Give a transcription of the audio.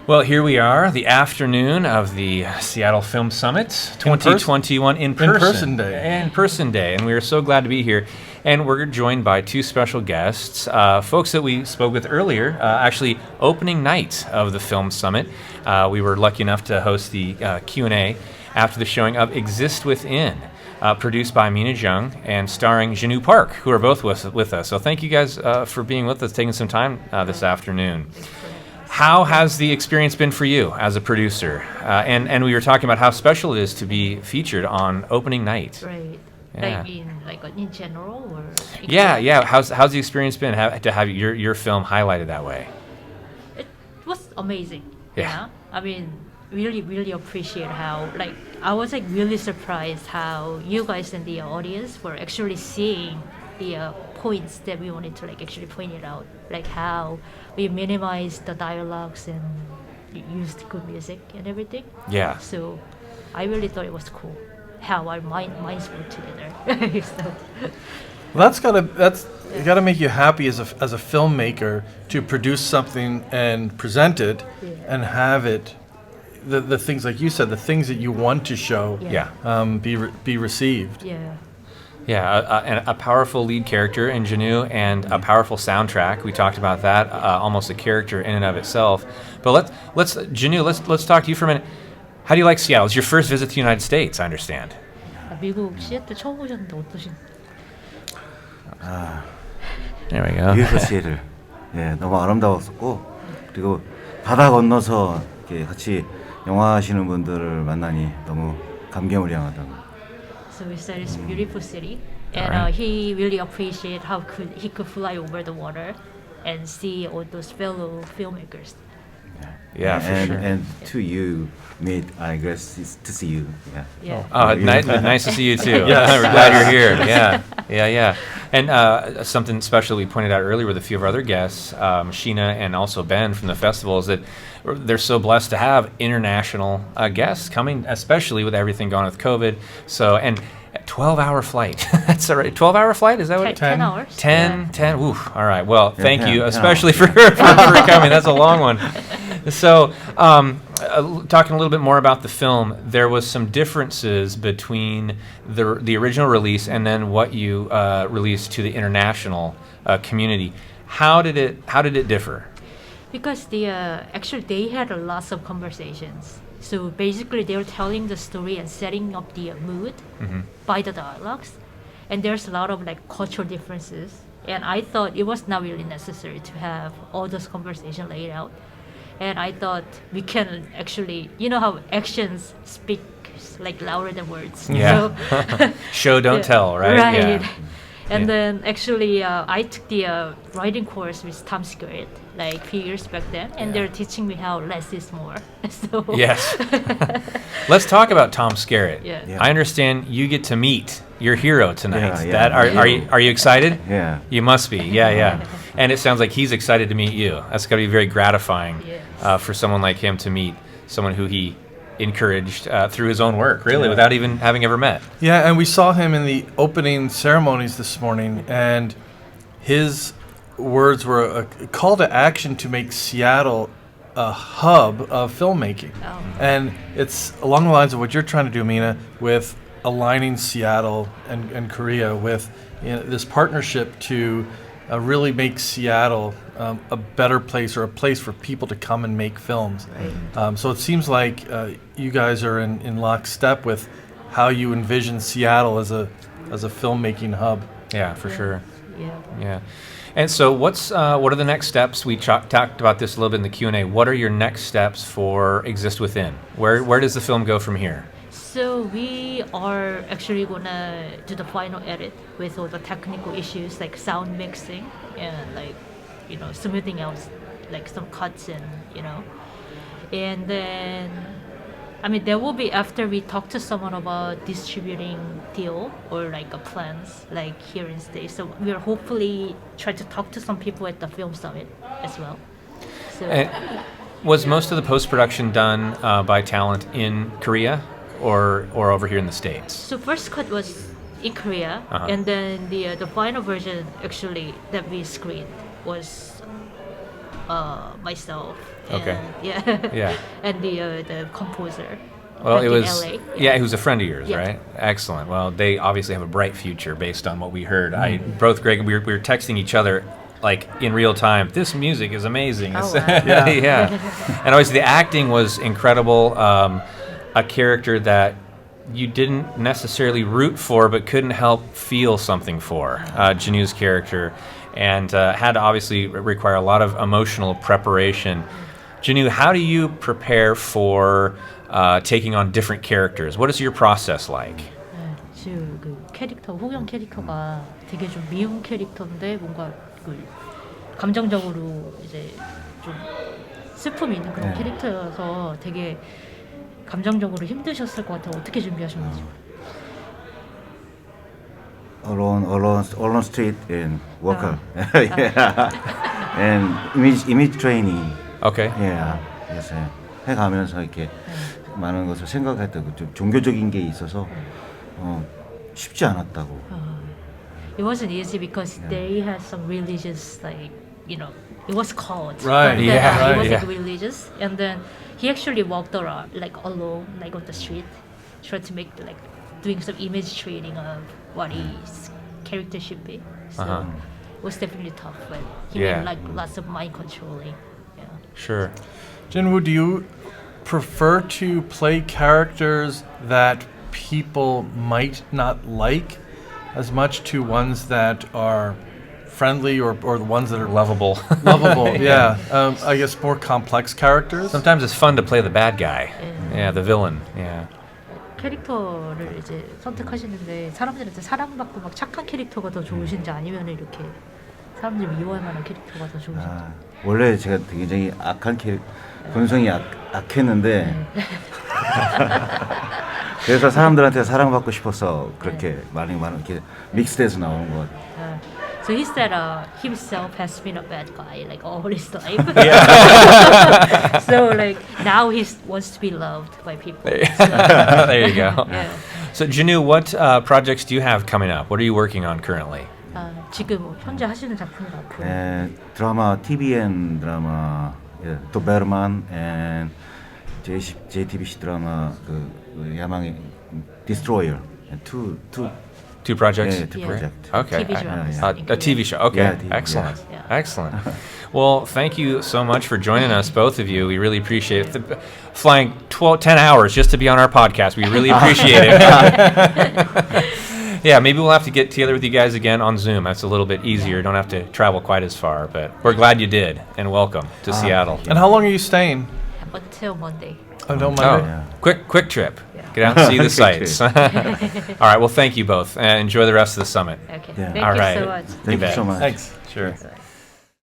Well, here we are, the afternoon of the Seattle Film Summit 2021 in-person day. And we are so glad to be here. And we're joined by two special guests, folks that we spoke with earlier, actually opening night of the Film Summit. We were lucky enough to host the Q&A after the showing of Exist Within, produced by Minah Jung and starring JinWoo Park, who are both with us. So thank you guys for being with us, taking some time this afternoon. How has the experience been for you as a producer? And we were talking about how special it is to be featured on opening night. Right. Yeah. Like in general, or Yeah. How's the experience been to have your film highlighted that way? It was amazing. Yeah. I mean, really appreciate how I was really surprised how you guys in the audience were actually seeing the points that we wanted to actually point it out, like how we minimized the dialogues and used good music and everything. Yeah. So I really thought it was cool how our minds work together. So, Well, that's gotta make you happy as a filmmaker to produce something and present it and have it. The things like you said, the things that you want to show, be received. yeah. Yeah, and a powerful lead character in JinWoo and a powerful soundtrack. We talked about that, almost a character in and of itself. But JinWoo, let's talk to you for a minute. How do you like Seattle? It's your first visit to the United States, I understand. 미국 시애틀 처음 오셨는데 어떠신? There we go. beautiful Seattle. 예, 너무 아름다웠었고 그리고 바다 건너서 이렇게 같이 영화 하시는 분들을 만나니 너무 감개무량하다. So we said it's a beautiful city, and Alright. he really appreciated how he could fly over the water and see all those fellow filmmakers. Yeah, for and, sure. And to you, meet, I guess, to see you. Yeah. Yeah. Oh, nice to see you too. We're glad you're here. Yeah. And something special we pointed out earlier with a few of our other guests, Sheena and also Ben from the festival, is that they're so blessed to have international guests coming, especially with everything going on with COVID. So, and 12-hour flight. That's all right. 12-hour flight? Is that what? 10 hours. 10. Oof. All right. Well, thank 10 you, hours. especially for coming. That's a long one. So, talking a little bit more about the film, there was some differences between the original release and then what you released to the international community. How did it differ? Because actually they had lots of conversations. So basically they were telling the story and setting up the mood by the dialogues. And there's a lot of cultural differences. And I thought it was not really necessary to have all those conversations laid out. And I thought we can actually, you know how actions speak louder than words. Yeah. So, Show, don't tell, right? Right. Yeah. And then actually I took the writing course with Tom Skerritt a few years back then, and they're teaching me how less is more. So Yes. Let's talk about Tom Skerritt. Yeah. I understand you get to meet your hero tonight. Yeah. Are you excited? Yeah. You must be. Yeah. And it sounds like he's excited to meet you. That's got to be very gratifying Yes. for someone like him to meet someone who he encouraged through his own work, really, without even having ever met. Yeah, and we saw him in the opening ceremonies this morning, and his words were a call to action to make Seattle a hub of filmmaking. Oh. And it's along the lines of what you're trying to do, Minah, with aligning Seattle and Korea with this partnership to really make Seattle a better place, or a place for people to come and make films. Right. So it seems like you guys are in lockstep with how you envision Seattle as a filmmaking hub. Yeah, for sure. Yeah. And so what are the next steps? We talked about this a little bit in the Q&A. What are your next steps for Exist Within? Where does the film go from here? So we are actually gonna do the final edit with all the technical issues like sound mixing and smoothing out some cuts and and then there will be, after we talk to someone about distributing deal or plans here in States. So we'll hopefully try to talk to some people at the film summit as well. So Was most of the post-production done by talent in Korea or over here in the States? So first cut was in Korea, and then the final version actually that we screened was myself. Okay. And, yeah. Yeah. And the composer. Well, back it in was LA. yeah, who's a friend of yours, Yeah. right? Excellent. Well, they obviously have a bright future based on what we heard. Both Greg and we were texting each other like in real time. This music is amazing. Oh, It's- wow. yeah. And obviously the acting was incredible. A character that you didn't necessarily root for, but couldn't help feel something for. JinWoo's character, and had to obviously require a lot of emotional preparation. JinWoo, how do you prepare for taking on different characters? What is your process like? 네, 지금 그 캐릭터 호경 캐릭터가 되게 좀 미운 캐릭터인데 뭔가 그 감정적으로 이제 좀 슬픔이 있는 그런 네. 캐릭터여서 되게 감정적으로 힘드셨을 것 같아요. 어떻게 준비하셨는지. alone street and worker. yeah. and image training. Okay. Yeah. 그래서 해가면서 이렇게 많은 것을 생각했다고 좀 종교적인 게 있어서 쉽지 않았다고. It wasn't easy because they had some religious, like, it was cult. Right, But yeah, then, it was yeah. like religious, and then he actually walked around like alone, like on the street, tried to make like doing some image training of what his character should be. So it was definitely tough, but he Yeah. made like lots of mind controlling. Yeah. Sure. JinWoo, do you prefer to play characters that people might not like as much to ones that are friendly or the ones that are Lovable. lovable? Yeah. I guess more complex characters. Sometimes it's fun to play the bad guy. Yeah, the villain. Yeah. 캐릭터를 이제 선택하시는데 사람들한테 사랑받고 막 착한 캐릭터가 더 좋으신지 아니면 이렇게 사람들이 미워할 만한 캐릭터가 더 좋으신지. 원래 제가 굉장히 악한 본성이 악했는데 그래서 사람들한테 사랑받고 싶어서 그렇게 많이 이렇게 믹스돼서 나오는 것 같아요. So he said himself has been a bad guy like all his life. So like now he wants to be loved by people. So, There you go. yeah. So JinWoo, what projects do you have coming up? What are you working on currently? 지금 현재 하시는 작품이 앞으로. 드라마 TVN 드라마 도베르만 and JTBC 드라마 그 야망의 Destroyer Two projects? two Yeah. projects. Okay. TV dramas. A TV show. Okay. Yeah, TV, Excellent. yeah. Excellent. Well, thank you so much for joining us, both of you. We really appreciate it. Flying 10 hours just to be on our podcast. We really appreciate it. Yeah, maybe we'll have to get together with you guys again on Zoom. That's a little bit easier. Don't have to travel quite as far, but we're glad you did, and welcome to Seattle. And how long are you staying? Until Monday. Until Oh, Monday. Yeah. quick trip. Yeah. Get out and see the Quick sights. All right, well, thank you both, and enjoy the rest of the summit. Okay. Yeah. Thank All you right. so much. Thank you bet. so much. Thanks. Sure. Sorry.